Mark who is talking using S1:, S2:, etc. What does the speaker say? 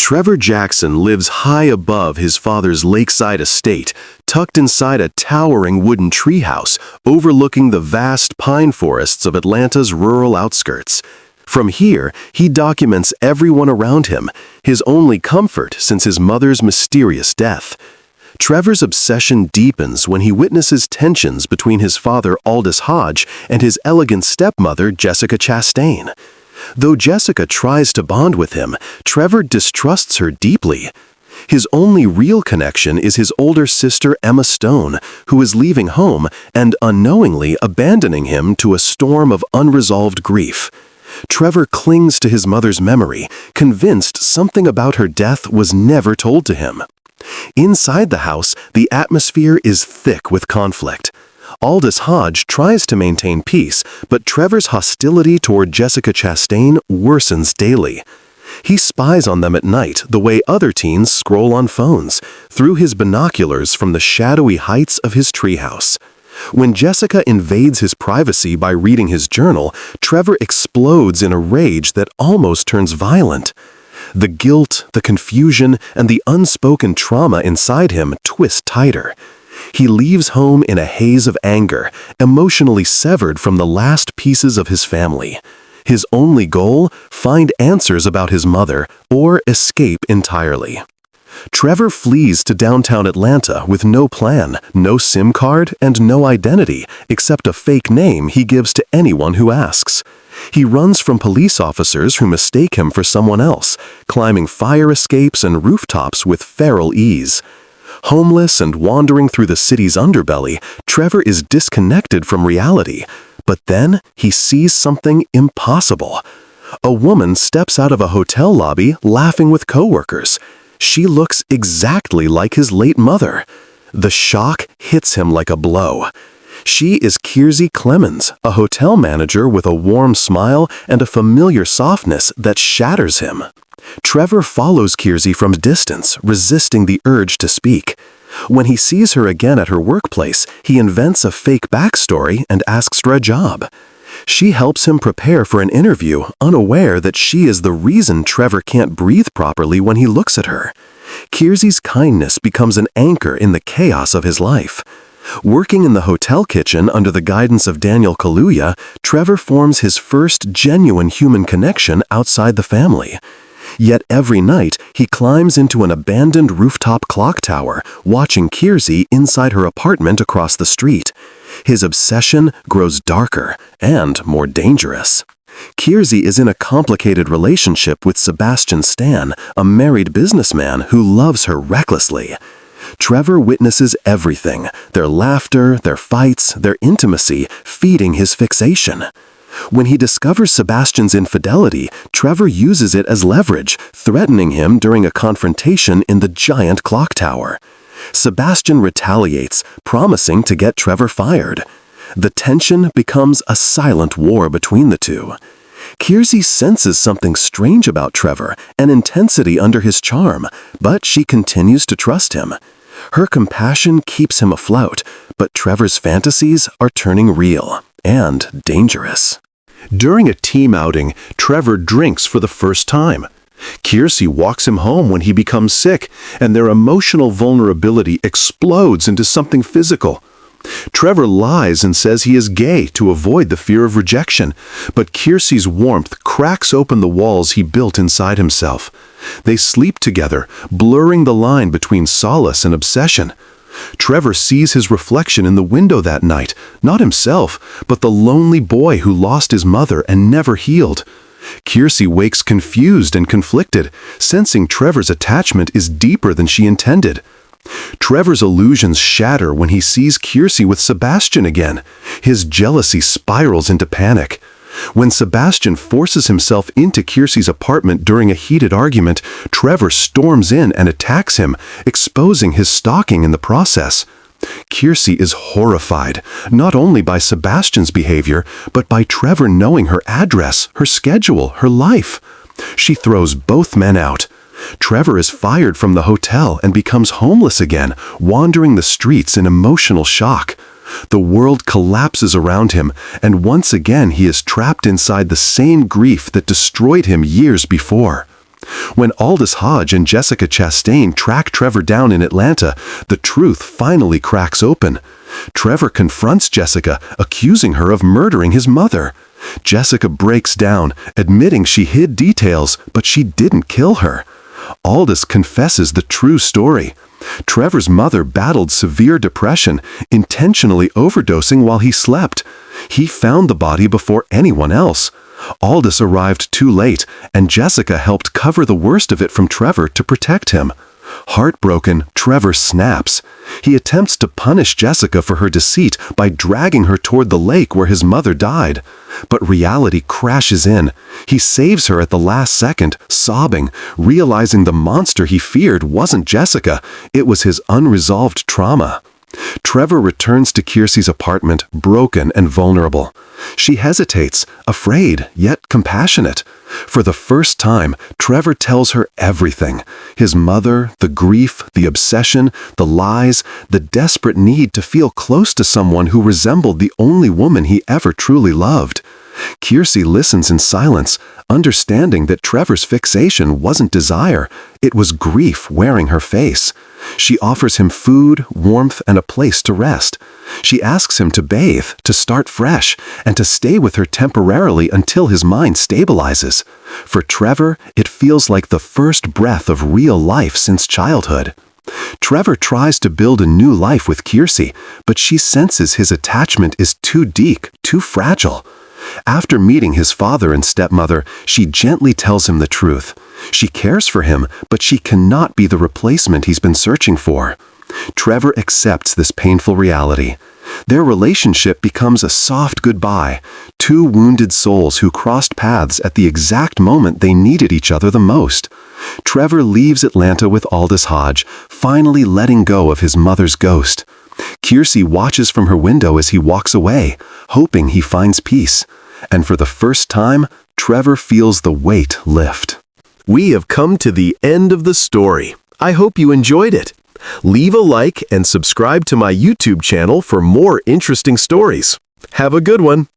S1: Trevor Jackson lives high above his father's lakeside estate, tucked inside a towering wooden treehouse overlooking the vast pine forests of Atlanta's rural outskirts. From here, he documents everyone around him, his only comfort since his mother's mysterious death. Trevor's obsession deepens when he witnesses tensions between his father Aldous Hodge and his elegant stepmother Jessica Chastain. Though Jessica tries to bond with him, Trevor distrusts her deeply. His only real connection is his older sister Emma Stone, who is leaving home and unknowingly abandoning him to a storm of unresolved grief. Trevor clings to his mother's memory, convinced something about her death was never told to him. Inside the house, the atmosphere is thick with conflict. Aldous Hodge tries to maintain peace, but Trevor's hostility toward Jessica Chastain worsens daily. He spies on them at night the way other teens scroll on phones, through his binoculars from the shadowy heights of his treehouse. When Jessica invades his privacy by reading his journal, Trevor explodes in a rage that almost turns violent. The guilt, the confusion, and the unspoken trauma inside him twist tighter. He leaves home in a haze of anger, emotionally severed from the last pieces of his family. His only goal? Find answers about his mother, or escape entirely. Trevor flees to downtown Atlanta with no plan, no SIM card, and no identity, except a fake name he gives to anyone who asks. He runs from police officers who mistake him for someone else, climbing fire escapes and rooftops with feral ease. Homeless and wandering through the city's underbelly, Trevor is disconnected from reality. But then he sees something impossible. A woman steps out of a hotel lobby laughing with coworkers. She looks exactly like his late mother. The shock hits him like a blow. She is Kiersey Clemens, a hotel manager with a warm smile and a familiar softness that shatters him. Trevor follows Kiersey from a distance, resisting the urge to speak. When he sees her again at her workplace, he invents a fake backstory and asks for a job. She helps him prepare for an interview, unaware that she is the reason Trevor can't breathe properly when he looks at her. Kiersey's kindness becomes an anchor in the chaos of his life. Working in the hotel kitchen under the guidance of Daniel Kaluuya, Trevor forms his first genuine human connection outside the family. Yet every night, he climbs into an abandoned rooftop clock tower, watching Kiersey inside her apartment across the street. His obsession grows darker and more dangerous. Kiersey is in a complicated relationship with Sebastian Stan, a married businessman who loves her recklessly. Trevor witnesses everything, their laughter, their fights, their intimacy, feeding his fixation. When he discovers Sebastian's infidelity, Trevor uses it as leverage, threatening him during a confrontation in the giant clock tower. Sebastian retaliates, promising to get Trevor fired. The tension becomes a silent war between the two. Kiersey senses something strange about Trevor, an intensity under his charm, but she continues to trust him. Her compassion keeps him afloat, but Trevor's fantasies are turning real and dangerous. During a team outing, Trevor drinks for the first time. Kiersey walks him home when he becomes sick, and their emotional vulnerability explodes into something physical. Trevor lies and says he is gay to avoid the fear of rejection, but Kiersey's warmth cracks open the walls he built inside himself. They sleep together, blurring the line between solace and obsession. Trevor sees his reflection in the window that night, not himself, but the lonely boy who lost his mother and never healed. Kiersey wakes confused and conflicted, sensing Trevor's attachment is deeper than she intended. Trevor's illusions shatter when he sees Kiersey with Sebastian again. His jealousy spirals into panic. When Sebastian forces himself into Kiersey's apartment during a heated argument, Trevor storms in and attacks him, exposing his stalking in the process. Kiersey is horrified, not only by Sebastian's behavior, but by Trevor knowing her address, her schedule, her life. She throws both men out. Trevor is fired from the hotel and becomes homeless again, wandering the streets in emotional shock. The world collapses around him, and once again he is trapped inside the same grief that destroyed him years before. When Aldous Hodge and Jessica Chastain track Trevor down in Atlanta, the truth finally cracks open. Trevor confronts Jessica, accusing her of murdering his mother. Jessica breaks down, admitting she hid details, but she didn't kill her. Aldous confesses the true story. Trevor's mother battled severe depression, intentionally overdosing while he slept. He found the body before anyone else. Aldous arrived too late, and Jessica helped cover the worst of it from Trevor to protect him. Heartbroken, Trevor snaps. He attempts to punish Jessica for her deceit by dragging her toward the lake where his mother died. But reality crashes in. He saves her at the last second, sobbing, realizing the monster he feared wasn't Jessica, it was his unresolved trauma. Trevor returns to Kiersey's apartment, broken and vulnerable. She hesitates, afraid, yet compassionate. For the first time, Trevor tells her everything. His mother, the grief, the obsession, the lies, the desperate need to feel close to someone who resembled the only woman he ever truly loved. Kiersey listens in silence, understanding that Trevor's fixation wasn't desire, it was grief wearing her face. She offers him food, warmth, and a place to rest. She asks him to bathe, to start fresh, and to stay with her temporarily until his mind stabilizes. For Trevor, it feels like the first breath of real life since childhood. Trevor tries to build a new life with Kiersey, but she senses his attachment is too deep, too fragile. After meeting his father and stepmother, she gently tells him the truth. She cares for him, but she cannot be the replacement he's been searching for. Trevor accepts this painful reality. Their relationship becomes a soft goodbye, two wounded souls who crossed paths at the exact moment they needed each other the most. Trevor leaves Atlanta with Aldous Hodge, finally letting go of his mother's ghost. Kiersey watches from her window as he walks away, hoping he finds peace. And for the first time, Trevor feels the weight lift. We have come to the end of the story. I hope you enjoyed it. Leave a like and subscribe to my YouTube channel for more interesting stories. Have a good one.